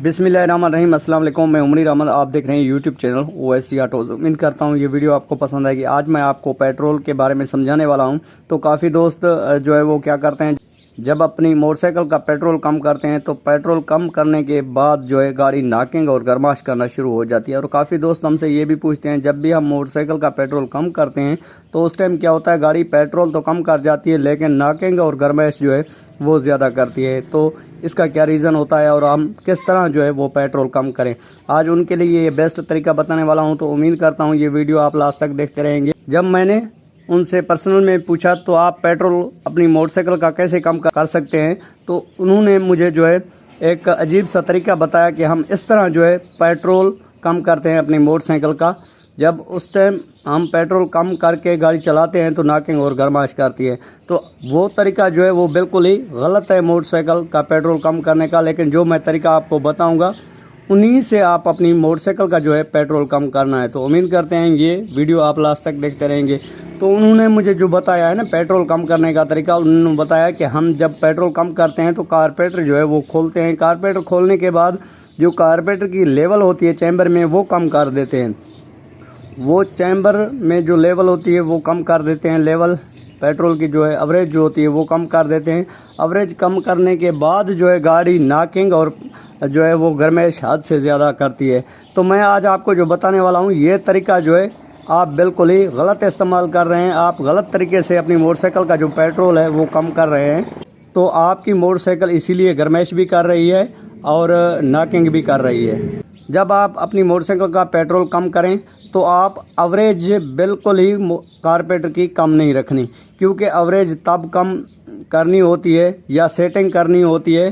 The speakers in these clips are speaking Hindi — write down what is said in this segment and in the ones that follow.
बिस्मिल्लाहिर्रहमानिर्रहीम। अस्सलाम वालेकुम। मैं उमरी रहमत, आप देख रहे हैं यूट्यूब चैनल ओएससी ऑटोज। उम्मीद करता हूँ ये वीडियो आपको पसंद आएगी। आज मैं आपको पेट्रोल के बारे में समझाने वाला हूँ। तो काफ़ी दोस्त जो है वो क्या करते हैं, जब अपनी मोटरसाइकिल का पेट्रोल कम करते हैं तो पेट्रोल कम करने के बाद जो है गाड़ी नॉकिंग और गर्माश करना शुरू हो जाती है। और काफ़ी दोस्त हमसे ये भी पूछते हैं, जब भी हम मोटरसाइकिल का पेट्रोल कम करते हैं तो उस टाइम क्या होता है, गाड़ी पेट्रोल तो कम कर जाती है लेकिन नॉकिंग और गर्माश जो है वो ज़्यादा करती है। तो इसका क्या रीज़न होता है और हम किस तरह जो है वो पेट्रोल कम करें, आज उनके लिए ये बेस्ट तरीका बताने वाला हूँ। तो उम्मीद करता हूँ ये वीडियो आप लास्ट तक देखते रहेंगे। जब मैंने उनसे पर्सनल में पूछा तो आप पेट्रोल अपनी मोटरसाइकिल का कैसे कम कर सकते हैं, तो उन्होंने मुझे जो है एक अजीब सा तरीका बताया कि हम इस तरह जो है पेट्रोल कम करते हैं अपनी मोटरसाइकिल का। जब उस टाइम हम पेट्रोल कम करके गाड़ी चलाते हैं तो नॉकिंग और गर्माश करती है। तो वो तरीका जो है वो बिल्कुल ही गलत है मोटरसाइकिल का पेट्रोल कम करने का। लेकिन जो मैं तरीका आपको बताऊंगा उन्हीं से आप अपनी मोटरसाइकिल का जो है पेट्रोल कम करना है। तो उम्मीद करते हैं ये वीडियो आप लास्ट तक देखते रहेंगे। तो उन्होंने मुझे जो बताया है ना पेट्रोल कम करने का तरीका, उन्होंने बताया कि हम जब पेट्रोल कम करते हैं तो कार्बोरेटर जो है वो खोलते हैं। कार्बोरेटर खोलने के बाद जो कार्बोरेटर की लेवल होती है चैम्बर में वो कम कर देते हैं। वो चैम्बर में जो लेवल होती है वो कम कर देते हैं। लेवल पेट्रोल की जो है एवरेज जो होती है वो कम कर देते हैं। एवरेज कम करने के बाद जो है गाड़ी नॉकिंग और जो है वो गर्माश हद से ज़्यादा करती है। तो मैं आज आपको जो बताने वाला हूँ ये तरीका जो है आप बिल्कुल ही गलत इस्तेमाल कर रहे हैं। आप गलत तरीके से अपनी मोटरसाइकिल का जो पेट्रोल है वो कम कर रहे हैं। तो आपकी मोटरसाइकिल इसीलिए गर्माश भी कर रही है और नॉकिंग भी कर रही है। जब आप अपनी मोटरसाइकिल का पेट्रोल कम करें तो आप एवरेज बिल्कुल ही कार्बोरेटर की कम नहीं रखनी, क्योंकि एवरेज तब कम करनी होती है या सेटिंग करनी होती है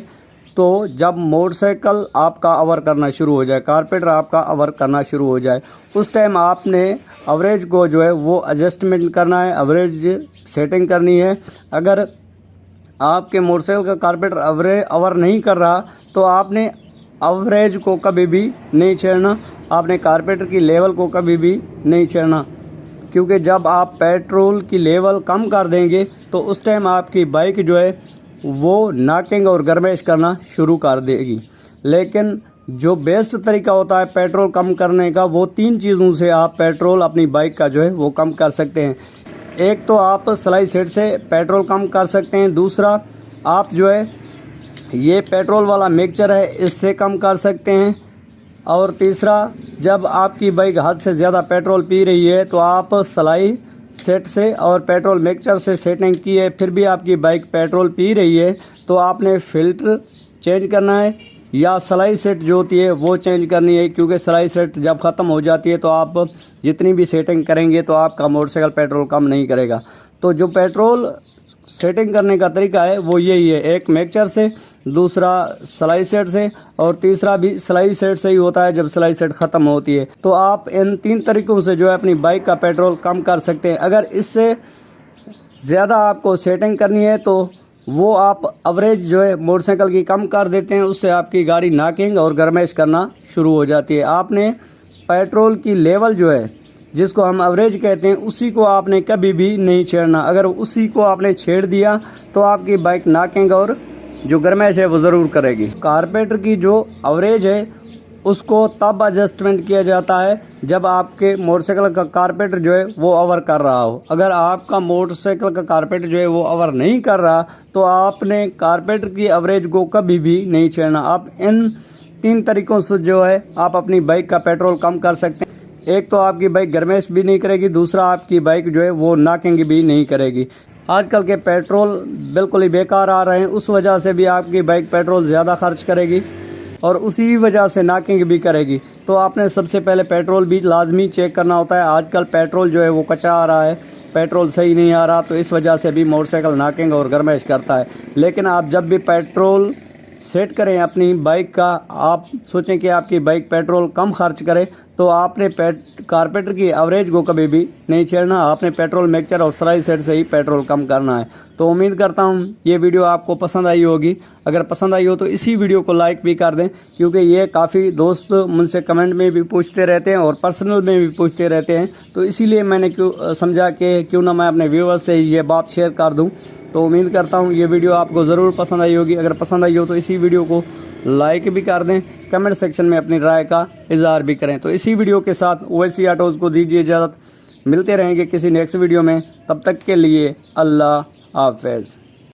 तो जब मोटरसाइकिल आपका अवर करना शुरू हो जाए, कार्बोरेटर आपका अवर करना शुरू हो जाए, उस टाइम आपने एवरेज को जो है वो एडजस्टमेंट करना है, एवरेज सेटिंग करनी है। अगर आपके मोटरसाइकिल का कार्बोरेटर अवर नहीं कर रहा तो आपने एवरेज को कभी भी नहीं छेड़ना, आपने कार्बोरेटर की लेवल को कभी भी नहीं छेड़ना, क्योंकि जब आप पेट्रोल की लेवल कम कर देंगे तो उस टाइम आपकी बाइक जो है वो नॉकिंग और गर्माश करना शुरू कर देगी। लेकिन जो बेस्ट तरीका होता है पेट्रोल कम करने का, वो 3 चीज़ों से आप पेट्रोल अपनी बाइक का जो है वो कम कर सकते हैं। एक तो आप सलाई सेट से पेट्रोल कम कर सकते हैं। दूसरा आप जो है ये पेट्रोल वाला मिक्सचर है इससे कम कर सकते हैं। और तीसरा, जब आपकी बाइक हद से ज़्यादा पेट्रोल पी रही है तो आप सलाई सेट से और पेट्रोल मिक्सचर से सेटिंग की है फिर भी आपकी बाइक पेट्रोल पी रही है तो आपने फ़िल्टर चेंज करना है या सलाई सेट जो होती है वो चेंज करनी है, क्योंकि सलाई सेट जब ख़त्म हो जाती है तो आप जितनी भी सेटिंग करेंगे तो आपका मोटरसाइकिल पेट्रोल कम नहीं करेगा। तो जो पेट्रोल सेटिंग करने का तरीका है वो यही है, एक मिक्सचर से, दूसरा सलाई सेट से और तीसरा भी सलाई सेट से ही होता है जब सलाई सेट ख़त्म होती है। तो आप इन 3 तरीक़ों से जो है अपनी बाइक का पेट्रोल कम कर सकते हैं। अगर इससे ज़्यादा आपको सेटिंग करनी है तो वो आप एवरेज जो है मोटरसाइकिल की कम कर देते हैं, उससे आपकी गाड़ी नॉकिंग और गर्माश करना शुरू हो जाती है। आपने पेट्रोल की लेवल जो है जिसको हम एवरेज कहते हैं उसी को आपने कभी भी नहीं छेड़ना। अगर उसी को आपने छेड़ दिया तो आपकी बाइक नॉकिंग और जो गर्माश है वो ज़रूर करेगी। कार्बोरेटर की जो एवरेज है उसको तब एडजस्टमेंट किया जाता है जब आपके मोटरसाइकिल का कार्बोरेटर जो है वो अवर कर रहा हो। अगर आपका मोटरसाइकिल का कार्बोरेटर जो है वो अवर नहीं कर रहा तो आपने कार्बोरेटर की एवरेज को कभी भी नहीं छेड़ना। आप इन 3 तरीक़ों से जो है आप अपनी बाइक का पेट्रोल कम कर सकते हैं। एक तो आपकी बाइक गर्माश भी नहीं करेगी, दूसरा आपकी बाइक जो है वो नॉकिंग भी नहीं करेगी। आजकल के पेट्रोल बिल्कुल ही बेकार आ रहे हैं, उस वजह से भी आपकी बाइक पेट्रोल ज़्यादा खर्च करेगी और उसी वजह से नॉकिंग भी करेगी। तो आपने सबसे पहले पेट्रोल भी लाजमी चेक करना होता है। आजकल पेट्रोल जो है वो कच्चा आ रहा है, पेट्रोल सही नहीं आ रहा, तो इस वजह से भी मोटरसाइकिल नॉकिंग और गर्माश करता है। लेकिन आप जब भी पेट्रोल सेट करें अपनी बाइक का, आप सोचें कि आपकी बाइक पेट्रोल कम खर्च करे, तो आपने कार्बोरेटर की एवरेज को कभी भी नहीं छेड़ना, आपने पेट्रोल मिक्सचर और सलाई सेट से ही पेट्रोल कम करना है। तो उम्मीद करता हूँ ये वीडियो आपको पसंद आई होगी। अगर पसंद आई हो तो इसी वीडियो को लाइक भी कर दें, क्योंकि ये काफ़ी दोस्त मुझसे कमेंट में भी पूछते रहते हैं और पर्सनल में भी पूछते रहते हैं। तो इसीलिए मैंने समझा कि क्यों ना मैं अपने व्यूअर्स से ये बात शेयर कर दूँ। तो उम्मीद करता हूँ ये वीडियो आपको ज़रूर पसंद आई होगी। अगर पसंद आई हो तो इसी वीडियो को लाइक भी कर दें, कमेंट सेक्शन में अपनी राय का इजहार भी करें। तो इसी वीडियो के साथ ओवैसी ऑटोज़ को दीजिए इजाज़त। मिलते रहेंगे किसी नेक्स्ट वीडियो में, तब तक के लिए अल्लाह हाफ़िज़।